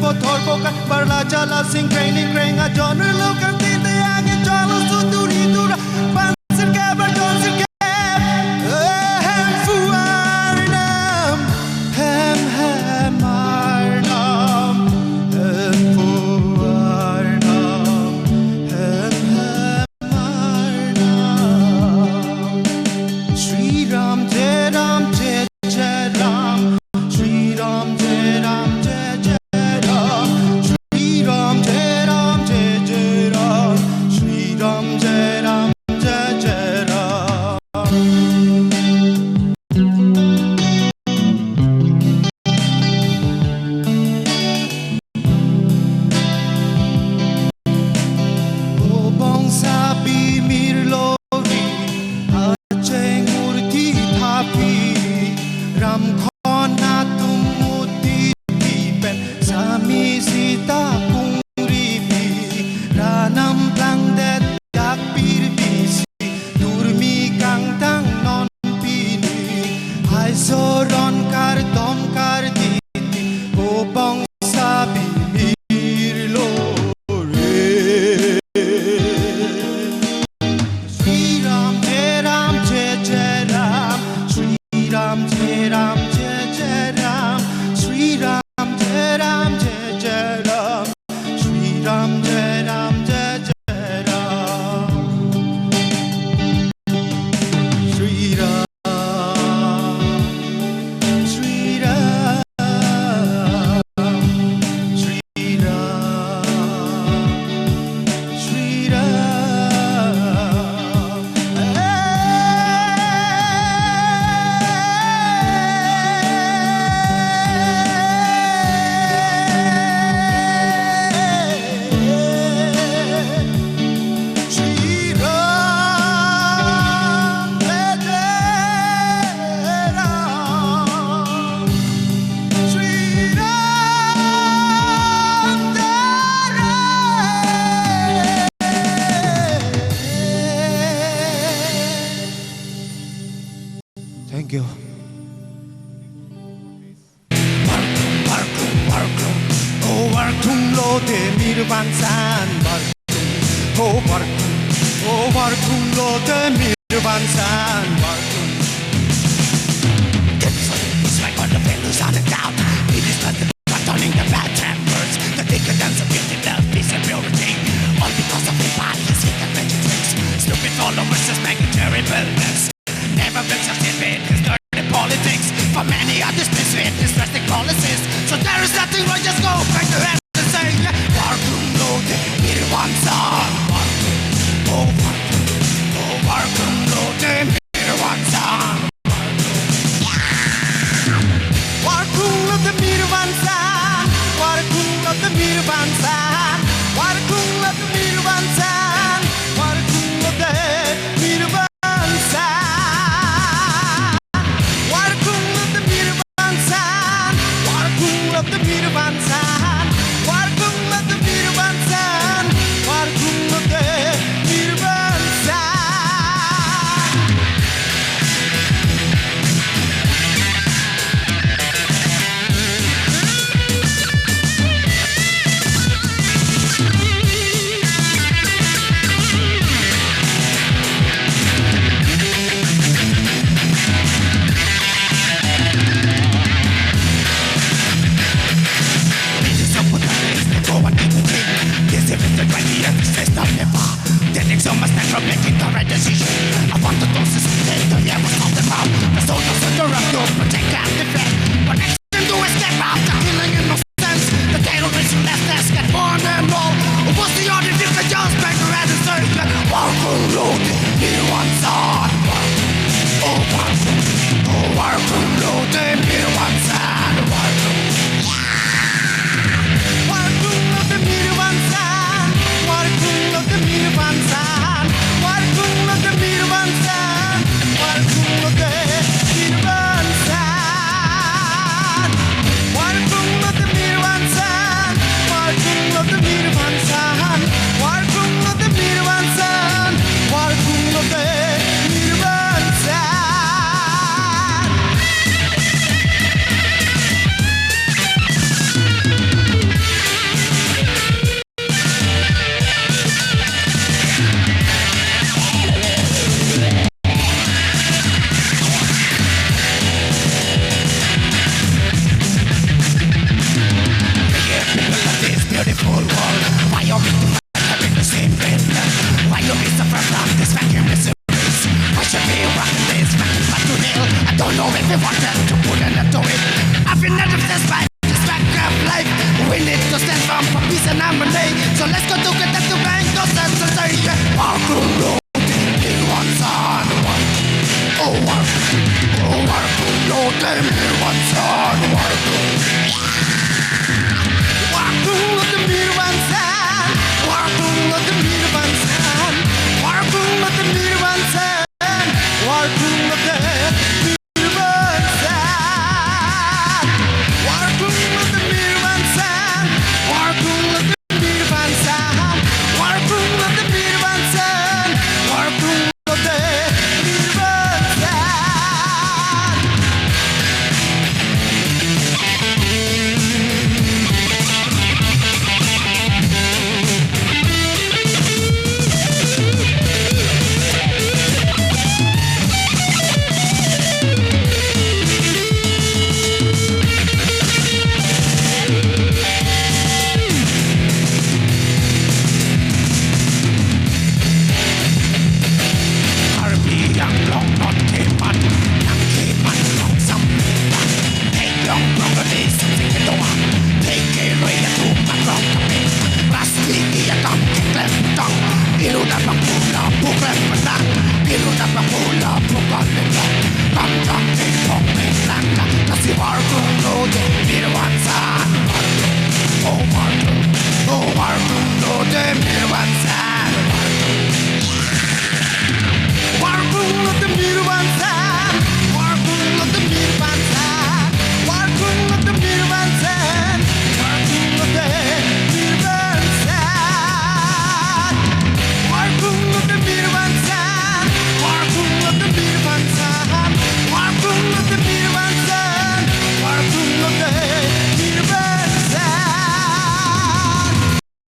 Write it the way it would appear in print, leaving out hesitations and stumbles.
potor bokan berlajala sing kreni krenga jonur lokan tinte angin jalo suturi dura pansir kabar donsir keb hem fuarnam hem arnam hem fuarnam hem arnam Shri Ram Jai Ram Jai Jai Ram Shri Ram Jai Ram Jai Jai Ram Shri Ram Jai Ram Jai Jai Ram Shri Ram Jai Ram Jai Jai Ram O bong sabi mirlori acheng murti thapi ram khona tumuti pen sami sita kungri pi ranam plang det yak pir bisi durmi kang tang non pini hai soron kar dom kar diti o bong sabi mirlo Shri Ram Jai Ram Jai Jai Ram Shri Ram Jai Ram Jai Jai Ram Shri Ram Jai Ram Jai Jai Ram Shri Ram Jai Ram Jai Jai Ram Shri Ram Shri Ram Shri Ram Shri Thank you. Oh, Barkum lo de Mirvansan, Barkum. Oh, Barkum. Oh, Barkum lo de Mirvansan, Barkum. It's like all the fellows on the down. It is not the controlling the bad tempers, the decadence of beauty, love, peace and purity. All because of the bodies, hit the magic tricks. Stupid followers just making terribleness. Never been succeeded in dirty politics. For many others, misfit is drastic policies. So there is nothing wrong, just go back to heaven and say, Barkum lo de Mirvansan, Barkum. Oh, Barkum. Oh, Barkum lo de Mirvansan. Barkum lo de Mirvansan, Barkum lo de Mirvansan, Barkum lo de Mirvansan, Barkum lo de Mirvansan. Warkung of the Mirvansan, Warkung of the Mirvansan, come for peace and harmony. So let's go together to bang those and say, walk alone in one son. Oh, walk alone in one son. Walk alone in one son. Walk alone in one son. Walk alone in one son. Walk alone in one son. Walk alone in one son. Walk alone in one son. Walk alone in one son. Walk alone in one son. Ilu dapat pula bukan menang. Ilu dapat pula bukan menang.